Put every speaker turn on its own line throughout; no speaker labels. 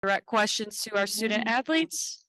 direct questions to our student athletes.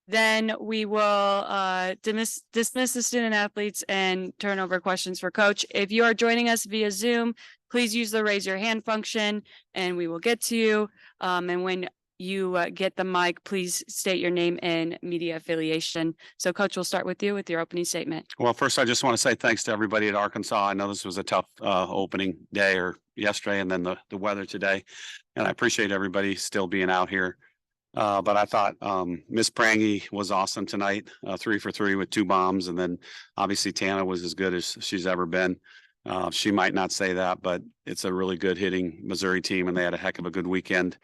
Then we will dismiss the student athletes and turn over questions for coach. If you are joining us via Zoom, please use the raise your hand function and we will get to you. And when you get the mic, please state your name and media affiliation. So coach, we'll start with you with your opening statement.
Well, first, I just want to say thanks to everybody at Arkansas. I know this was a tough opening day or yesterday and then the weather today. And I appreciate everybody still being out here. But I thought Miss Prangy was awesome tonight, 3 for 3 with 2 bombs. And then obviously Tana was as good as she's ever been. She might not say that, but it's a really good hitting Missouri team. And they had a heck of a good weekend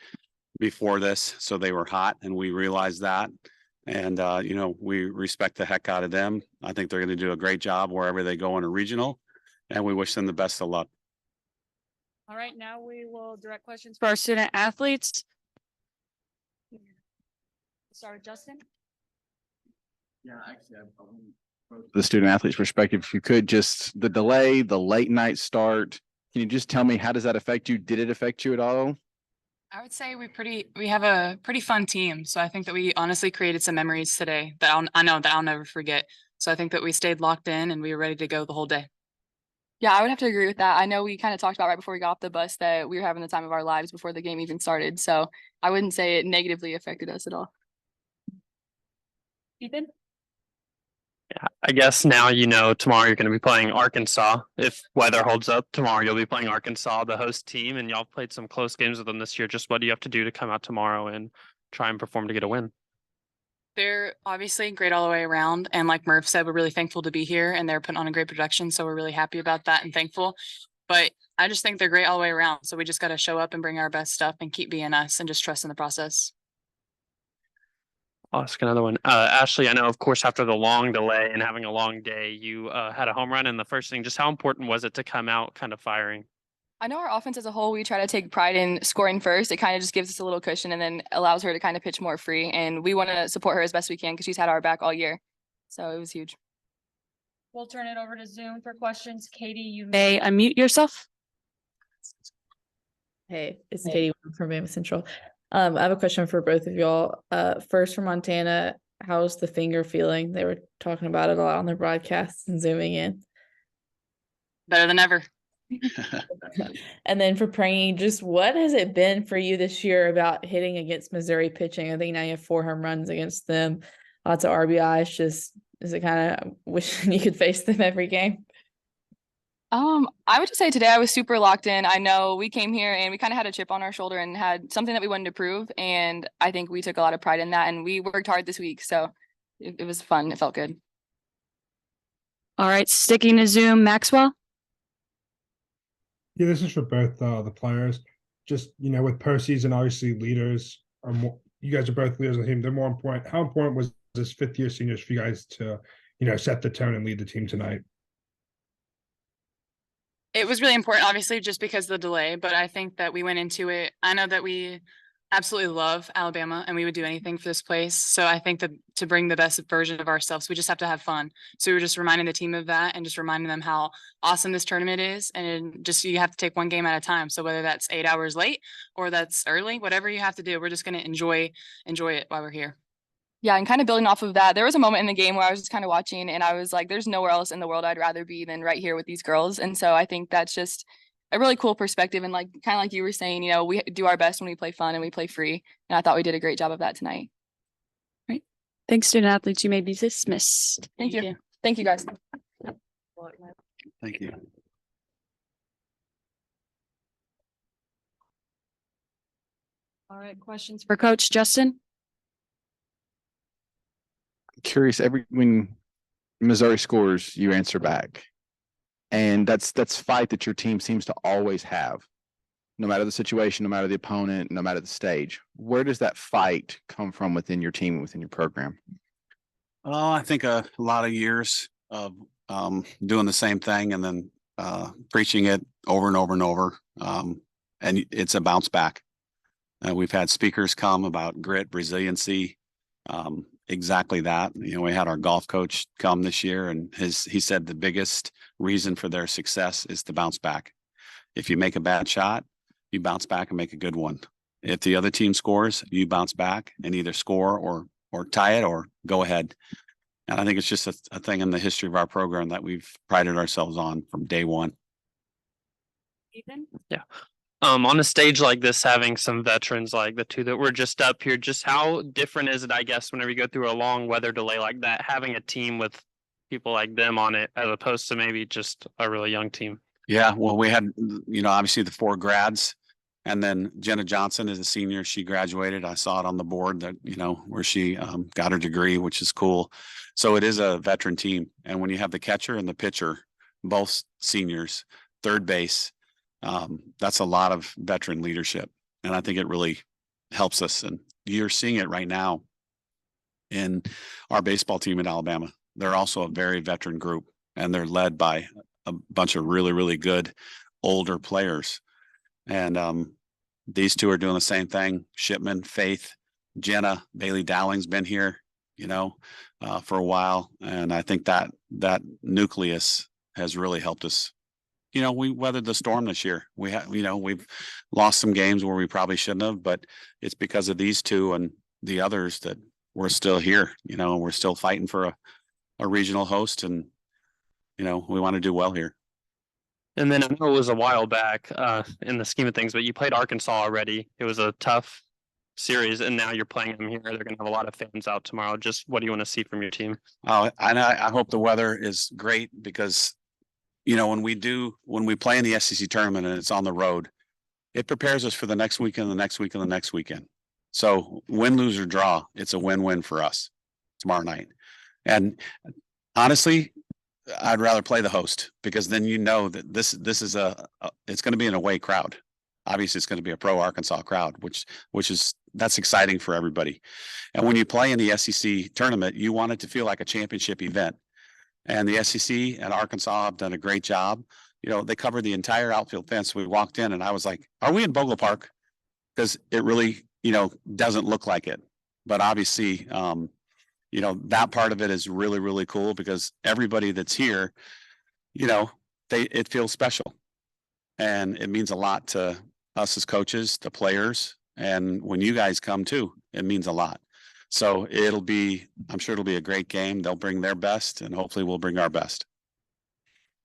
before this. So they were hot and we realized that. And, we respect the heck out of them. I think they're going to do a great job wherever they go in a regional. And we wish them the best of luck.
All right, now we will direct questions for our student athletes. Start with Justin.
Yeah, actually, the student athlete's perspective, if you could, just the delay, the late night start. Can you just tell me, how does that affect you? Did it affect you at all?
I would say we have a pretty fun team. So I think that we honestly created some memories today that I know that I'll never forget. So I think that we stayed locked in and we were ready to go the whole day.
Yeah, I would have to agree with that. I know we kind of talked about right before we got off the bus that we were having the time of our lives before the game even started. So I wouldn't say it negatively affected us at all.
Ethan?
Yeah, I guess now tomorrow you're going to be playing Arkansas. If weather holds up, tomorrow you'll be playing Arkansas, the host team, and y'all played some close games with them this year. Just what do you have to do to come out tomorrow and try and perform to get a win?
They're obviously great all the way around. And like Murph said, we're really thankful to be here and they're putting on a great production. So we're really happy about that and thankful. But I just think they're great all the way around. So we just got to show up and bring our best stuff and keep being us and just trust in the process.
I'll ask another one. Ashley, I know, of course, after the long delay and having a long day, you had a home run. And the first thing, just how important was it to come out kind of firing?
I know our offense as a whole, we try to take pride in scoring first. It kind of just gives us a little cushion and then allows her to kind of pitch more free. And we want to support her as best we can because she's had our back all year. So it was huge.
We'll turn it over to Zoom for questions. Katie, you may unmute yourself.
Hey, it's Katie from Bama Central. I have a question for both of y'all. First for Montana, how's the finger feeling? They were talking about it a lot on their broadcasts and zooming in.
Better than ever.
And then for Prangy, just what has it been for you this year about hitting against Missouri pitching? I think now you have 4 home runs against them, lots of RBIs. Just is it kind of wishing you could face them every game?
I would just say today I was super locked in. I know we came here and we kind of had a chip on our shoulder and had something that we wanted to prove. And I think we took a lot of pride in that and we worked hard this week. So it was fun. It felt good.
All right, sticking to Zoom, Maxwell.
Yeah, this is for both the players. Just, with postseason, obviously leaders are more, you guys are both leaders on the team. They're more important. How important was this 5th-year seniors for you guys to, set the tone and lead the team tonight?
It was really important, obviously, just because of the delay, but I think that we went into it. I know that we absolutely love Alabama and we would do anything for this place. So I think that to bring the best version of ourselves, we just have to have fun. So we were just reminding the team of that and just reminding them how awesome this tournament is. And just, you have to take one game at a time. So whether that's 8 hours late or that's early, whatever you have to do, we're just going to enjoy it while we're here.
Yeah, and kind of building off of that, there was a moment in the game where I was just kind of watching and I was like, there's nowhere else in the world I'd rather be than right here with these girls. And so I think that's just a really cool perspective. And kind of like you were saying, we do our best when we play fun and we play free. And I thought we did a great job of that tonight.
Right. Thanks, student athletes. You may be dismissed.
Thank you. Thank you, guys.
Thank you.
All right, questions for Coach Justin?
Curious, when Missouri scores, you answer back. And that's fight that your team seems to always have, no matter the situation, no matter the opponent, no matter the stage. Where does that fight come from within your team, within your program?
I think a lot of years of doing the same thing and then preaching it over and over and over. And it's a bounce back. We've had speakers come about grit, resiliency, exactly that. We had our golf coach come this year and he said the biggest reason for their success is to bounce back. If you make a bad shot, you bounce back and make a good one. If the other team scores, you bounce back and either score or tie it or go ahead. And I think it's just a thing in the history of our program that we've prided ourselves on from day one.
Ethan?
On a stage like this, having some veterans like the two that were just up here, just how different is it, I guess, whenever you go through a long weather delay like that, having a team with people like them on it, as opposed to maybe just a really young team?
Yeah, well, we had, obviously the 4 grads, and then Jenna Johnson is a senior. She graduated. I saw it on the board that, where she got her degree, which is cool. So it is a veteran team. And when you have the catcher and the pitcher, both seniors, third base, that's a lot of veteran leadership. And I think it really helps us. And you're seeing it right now in our baseball team in Alabama. They're also a very veteran group, and they're led by a bunch of really, really good older players. And these two are doing the same thing. Shipman, Faith, Jenna, Bailey Dowling's been here, for a while. And I think that nucleus has really helped us. We weathered the storm this year. We've lost some games where we probably shouldn't have, but it's because of these two and the others that we're still here. We're still fighting for a regional host, and we want to do well here.
And then I know it was a while back in the scheme of things, but you played Arkansas already. It was a tough series, and now you're playing them here. They're going to have a lot of fans out tomorrow. Just what do you want to see from your team?
I hope the weather is great, because when we play in the SEC tournament and it's on the road, it prepares us for the next weekend, the next weekend, the next weekend. So win, lose, or draw, it's a win-win for us tomorrow night. And honestly, I'd rather play the host, because then that this is it's going to be an away crowd. Obviously, it's going to be a pro Arkansas crowd, that's exciting for everybody. And when you play in the SEC tournament, you want it to feel like a championship event. And the SEC and Arkansas have done a great job. They covered the entire outfield fence. We walked in and I was like, are we in Bogle Park? Because it really, doesn't look like it. But obviously, that part of it is really, really cool, because everybody that's here, it feels special. And it means a lot to us as coaches, to players. And when you guys come too, it means a lot. So I'm sure it'll be a great game. They'll bring their best, and hopefully we'll bring our best.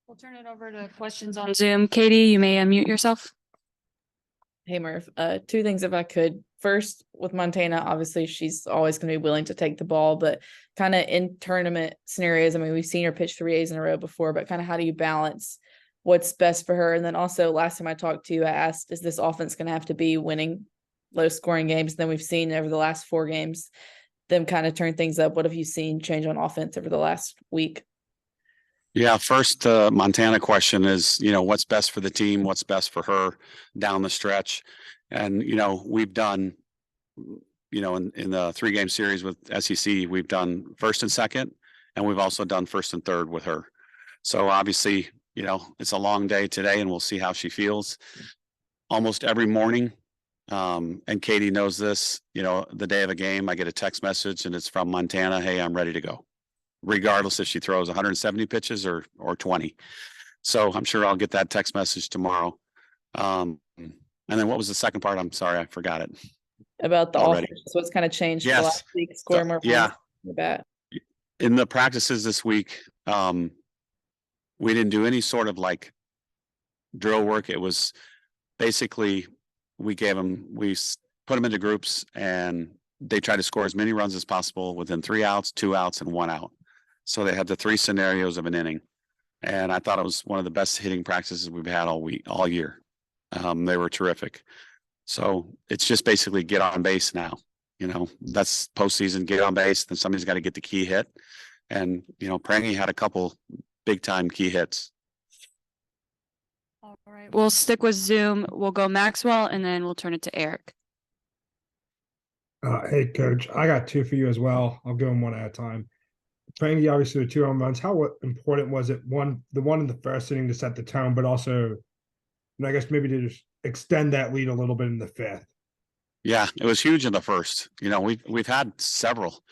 We'll turn it over to questions on Zoom. Katie, you may unmute yourself.
Hey Murph, 2 things if I could. First, with Montana, obviously she's always going to be willing to take the ball, but kind of in tournament scenarios, I mean, we've seen her pitch 3 A's in a row before, but kind of how do you balance what's best for her? And then also, last time I talked to you, I asked, is this offense going to have to be winning low scoring games? Then we've seen over the last 4 games them kind of turn things up. What have you seen change on offense over the last week?
Yeah, first, the Montana question is, what's best for the team? What's best for her down the stretch? And, we've done, in the 3-game series with SEC, we've done first and second, and we've also done first and third with her. So obviously, it's a long day today, and we'll see how she feels. Almost every morning, and Katie knows this, the day of a game, I get a text message and it's from Montana. Hey, I'm ready to go, regardless if she throws 170 pitches or 20. So I'm sure I'll get that text message tomorrow. And then what was the second part? I'm sorry, I forgot it.
About the
Already.
offense, what's kind of changed
Yes.
the last week, score more
Yeah.
points in the bat.
In the practices this week, we didn't do any sort of like drill work. It was basically we put them into groups, and they tried to score as many runs as possible within 3 outs, 2 outs, and 1 out. So they had the 3 scenarios of an inning. And I thought it was one of the best hitting practices we've had all year. They were terrific. So it's just basically get on base now. That's postseason, get on base, then somebody's got to get the key hit. And, Prangy had a couple big time key hits.
All right, we'll stick with Zoom. We'll go Maxwell, and then we'll turn it to Eric.
Hey coach, I got 2 for you as well. I'll go them one at a time. Frankie, obviously the 2 home runs. How important was it? The one in the first inning to set the tone, but also, I guess maybe to just extend that lead a little bit in the 5th.
Yeah, it was huge in the first. We've had several.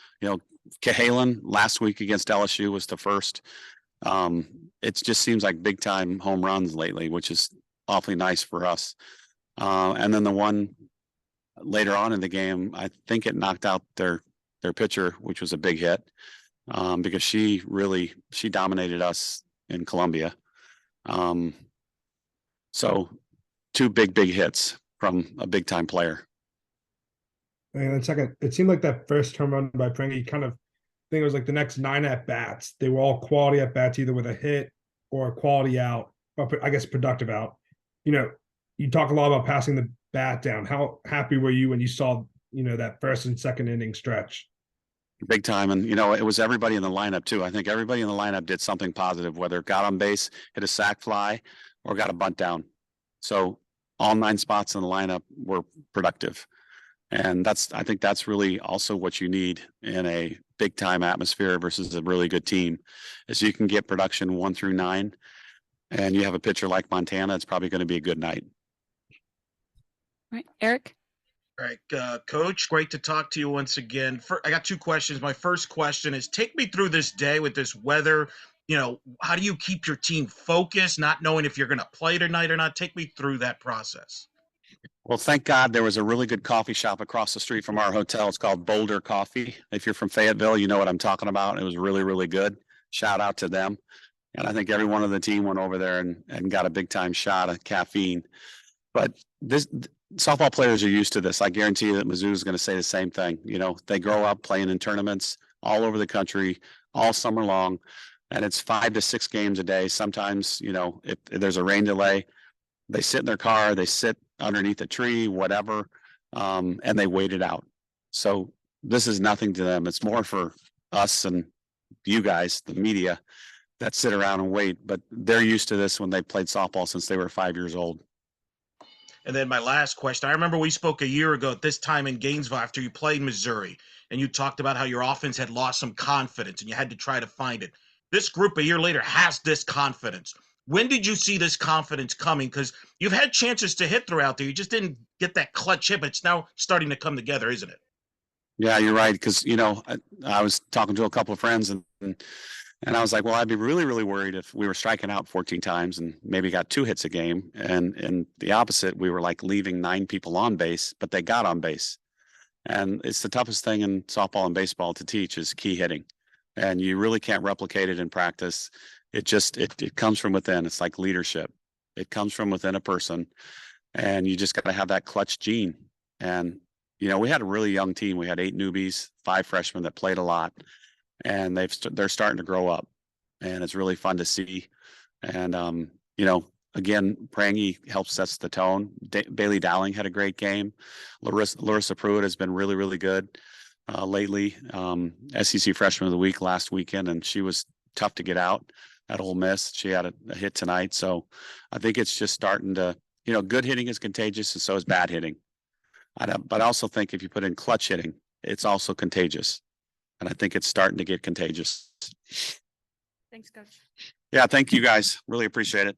Cahalan last week against LSU was the first. It just seems like big time home runs lately, which is awfully nice for us. And then the one later on in the game, I think it knocked out their pitcher, which was a big hit, because she dominated us in Columbia. So two big hits from a big time player.
And then second, it seemed like that first home run by Prangy kind of, I think it was like the next 9 at bats. They were all quality at bats, either with a hit or a quality out, or I guess productive out. You know, you talk a lot about passing the bat down. How happy were you when you saw, that first and second inning stretch?
Big time. And, it was everybody in the lineup too. I think everybody in the lineup did something positive, whether it got on base, hit a sac fly, or got a bunt down. So all 9 spots in the lineup were productive. And I think that's really also what you need in a big time atmosphere versus a really good team, is you can get production 1 through 9, and you have a pitcher like Montana, it's probably going to be a good night.
Right, Eric?
All right, Coach, great to talk to you once again. I got 2 questions. My first question is, take me through this day with this weather. How do you keep your team focused, not knowing if you're going to play tonight or not? Take me through that process.
Well, thank God there was a really good coffee shop across the street from our hotel. It's called Boulder Coffee. If you're from Fayetteville, you know what I'm talking about. It was really, really good. Shout out to them. And I think every one of the team went over there and got a big time shot of caffeine. But softball players are used to this. I guarantee you that Mizzou is going to say the same thing. They grow up playing in tournaments all over the country, all summer long. And it's 5 to 6 games a day. Sometimes, if there's a rain delay, they sit in their car, they sit underneath a tree, whatever, and they wait it out. So this is nothing to them. It's more for us and you guys, the media, that sit around and wait. But they're used to this when they played softball since they were 5 years old.
And then my last question, I remember we spoke a year ago at this time in Gainesville after you played Missouri, and you talked about how your offense had lost some confidence and you had to try to find it. This group a year later has this confidence. When did you see this confidence coming? Because you've had chances to hit throughout there. You just didn't get that clutch hit, but it's now starting to come together, isn't it?
Yeah, you're right. Because, I was talking to a couple of friends and I was like, well, I'd be really, really worried if we were striking out 14 times and maybe got 2 hits a game. And the opposite, we were like leaving 9 people on base, but they got on base. And it's the toughest thing in softball and baseball to teach is key hitting. And you really can't replicate it in practice. It comes from within. It's like leadership. It comes from within a person, and you just got to have that clutch gene. And, we had a really young team. We had 8 newbies, 5 freshmen that played a lot, and they're starting to grow up, and it's really fun to see. And, again, Prangy helps sets the tone. Bailey Dowling had a great game. Larissa Pruitt has been really, really good lately. SEC Freshman of the Week last weekend, and she was tough to get out at Ole Miss. She had a hit tonight. So I think it's just starting to, good hitting is contagious and so is bad hitting. But I also think if you put in clutch hitting, it's also contagious. And I think it's starting to get contagious.
Thanks, Coach.
Yeah, thank you guys. Really appreciate it.